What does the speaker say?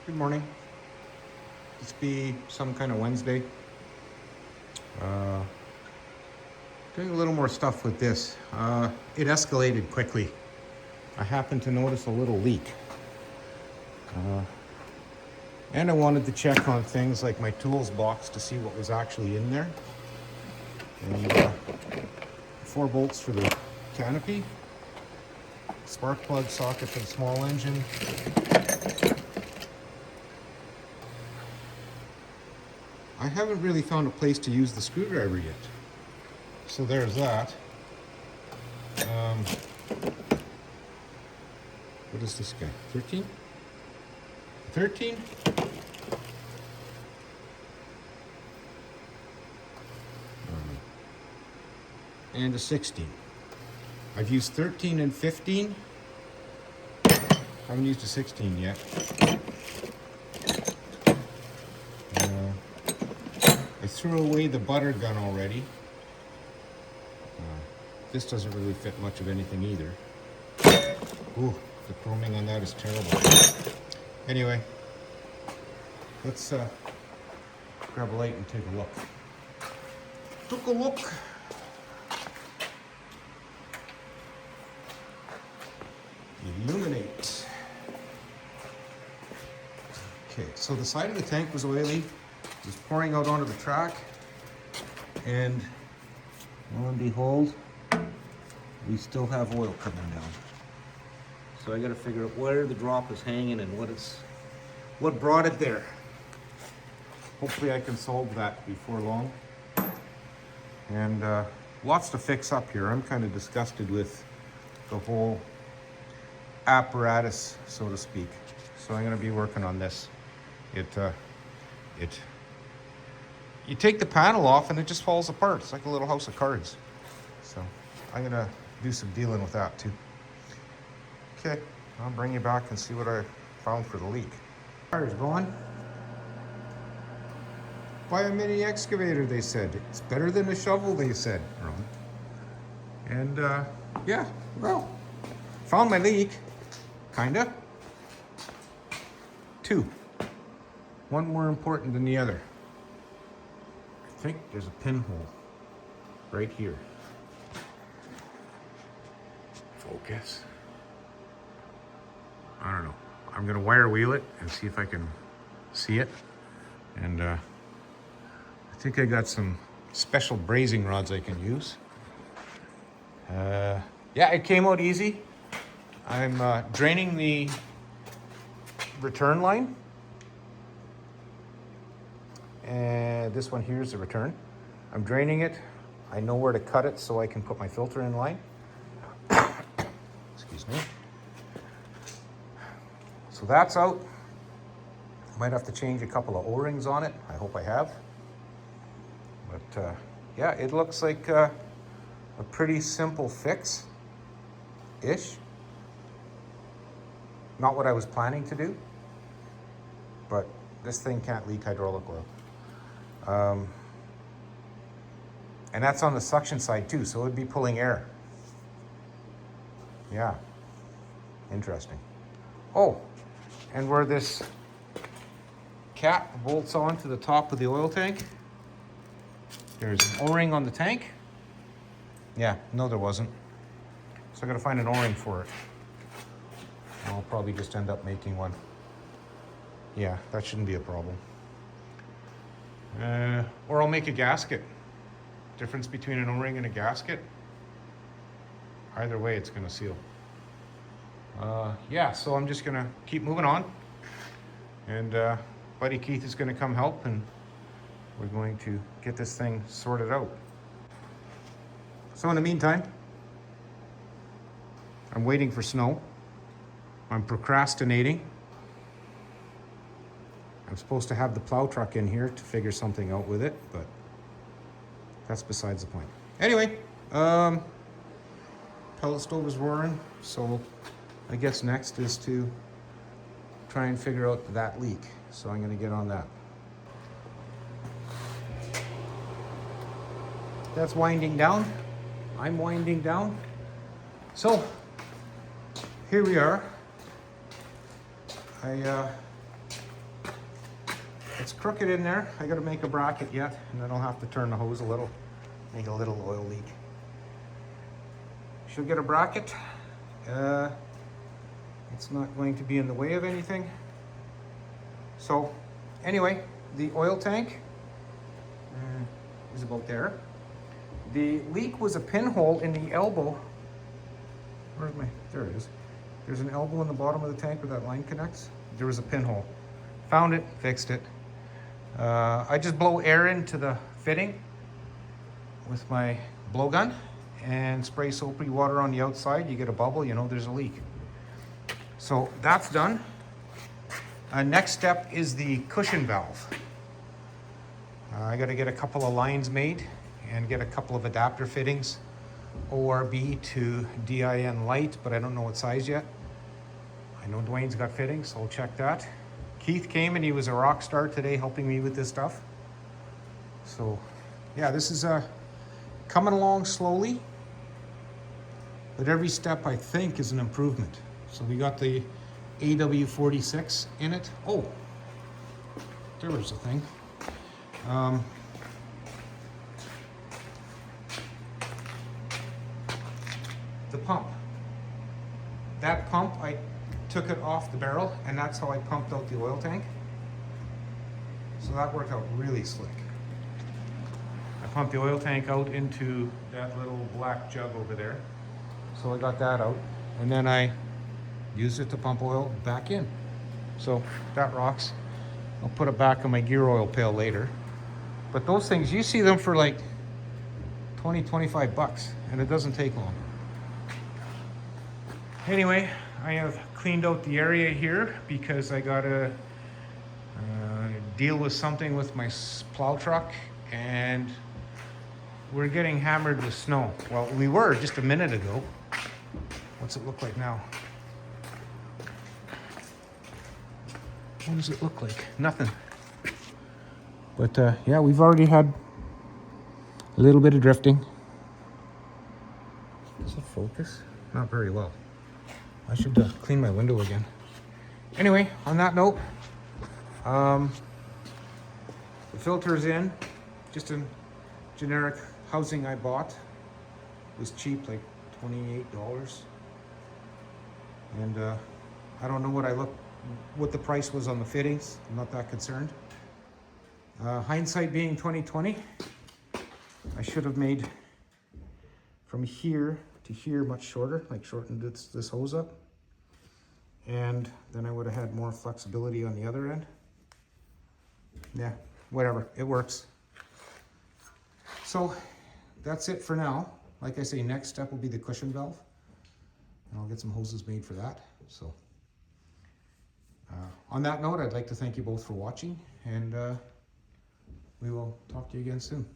Good morning. This be some kind of Wednesday. Doing a little more stuff with this. It escalated quickly. I happened to notice a little leak. And I wanted to check on things like my tools box to see what was actually in there. And 4 bolts for the canopy. Spark plug socket for the small engine. I haven't really found a place to use the screwdriver yet. So there's that. What is this guy? 13? 13? And a 16. I've used 13 and 15. Haven't used a 16 yet. I threw away the butter gun already. This doesn't really fit much of anything either. Ooh, the chroming on that is terrible. Anyway, let's grab a light and take a look. Took a look. Illuminate. Okay, so the side of the tank was oily. It was pouring out onto the track, and lo and behold, we still have oil coming down. So I got to figure out where the drop is hanging and what brought it there. Hopefully I can solve that before long. And lots to fix up here. I'm kind of disgusted with the whole apparatus, so to speak. So I'm going to be working on this. You take the panel off and it just falls apart. It's like a little house of cards. So I'm going to do some dealing with that too. Okay, I'll bring you back and see what I found for the leak. Fire's going. Buy a mini excavator, they said. It's better than a shovel, they said. And yeah, well, found my leak. Kinda. 2. One more important than the other. I think there's a pinhole right here. Focus. I don't know. I'm gonna wire wheel it and see if I can see it. And I think I got some special brazing rods I can use. Yeah, it came out easy. I'm draining the return line. And this one here is the return. I'm draining it. I know where to cut it so I can put my filter in line. Excuse me. So that's out. Might have to change a couple of O-rings on it. I hope I have. But yeah, it looks like a pretty simple fix-ish. Not what I was planning to do, but this thing can't leak hydraulic oil. And that's on the suction side too, so it would be pulling air. Yeah, interesting. Oh, and where this cap bolts onto the top of the oil tank, there's an O-ring on the tank. Yeah, no there wasn't. So I gotta find an O-ring for it. I'll probably just end up making one. Yeah, that shouldn't be a problem. Or I'll make a gasket. Difference between an O-ring and a gasket. Either way, it's gonna seal. Yeah, so I'm just gonna keep moving on. And Buddy Keith is gonna come help, and we're going to get this thing sorted out. So in the meantime, I'm waiting for snow. I'm procrastinating. I'm supposed to have the plow truck in here to figure something out with it, but that's besides the point. Anyway, pellet stove is roaring, so I guess next is to try and figure out that leak. So I'm gonna get on that. That's winding down. I'm winding down. So here we are. I It's crooked in there. I gotta make a bracket yet, and then I'll have to turn the hose a little, make a little oil leak. Should get a bracket. It's not going to be in the way of anything. So anyway, the oil tank is about there. The leak was a pinhole in the elbow. Where's my, there it is. There's an elbow in the bottom of the tank where that line connects. There was a pinhole. Found it, fixed it. I just blow air into the fitting with my blowgun and spray soapy water on the outside. You get a bubble, you know there's a leak. So that's done. Next step is the cushion valve. I got to get a couple of lines made and get a couple of adapter fittings, ORB to DIN light, but I don't know what size yet. I know Dwayne's got fittings, so I'll check that. Keith came and he was a rock star today helping me with this stuff. So yeah, this is coming along slowly, but every step I think is an improvement. So we got the AW46 in it. Oh, there was a thing. The pump. That pump, I took it off the barrel, and that's how I pumped out the oil tank. So that worked out really slick. I pumped the oil tank out into that little black jug over there. So I got that out, and then I used it to pump oil back in. So that rocks. I'll put it back in my gear oil pail later. But those things, you see them for like 20, 25 bucks, and it doesn't take long. Anyway, I have cleaned out the area here because I gotta deal with something with my plow truck, and we're getting hammered with snow. Well, we were just a minute ago. What's it look like now? What does it look like? Nothing. But yeah, we've already had a little bit of drifting. Does it focus? Not very well. I should clean my window again. Anyway, on that note, the filter's in. Just a generic housing I bought. It was cheap, like $28. And I don't know what the price was on the fittings. I'm not that concerned. Hindsight being 2020, I should have made from here to here much shorter, like shortened this hose up. And then I would have had more flexibility on the other end. Yeah, whatever, it works. So that's it for now. Like I say, next step will be the cushion valve. And I'll get some hoses made for that. So on that note, I'd like to thank you both for watching, and we will talk to you again soon.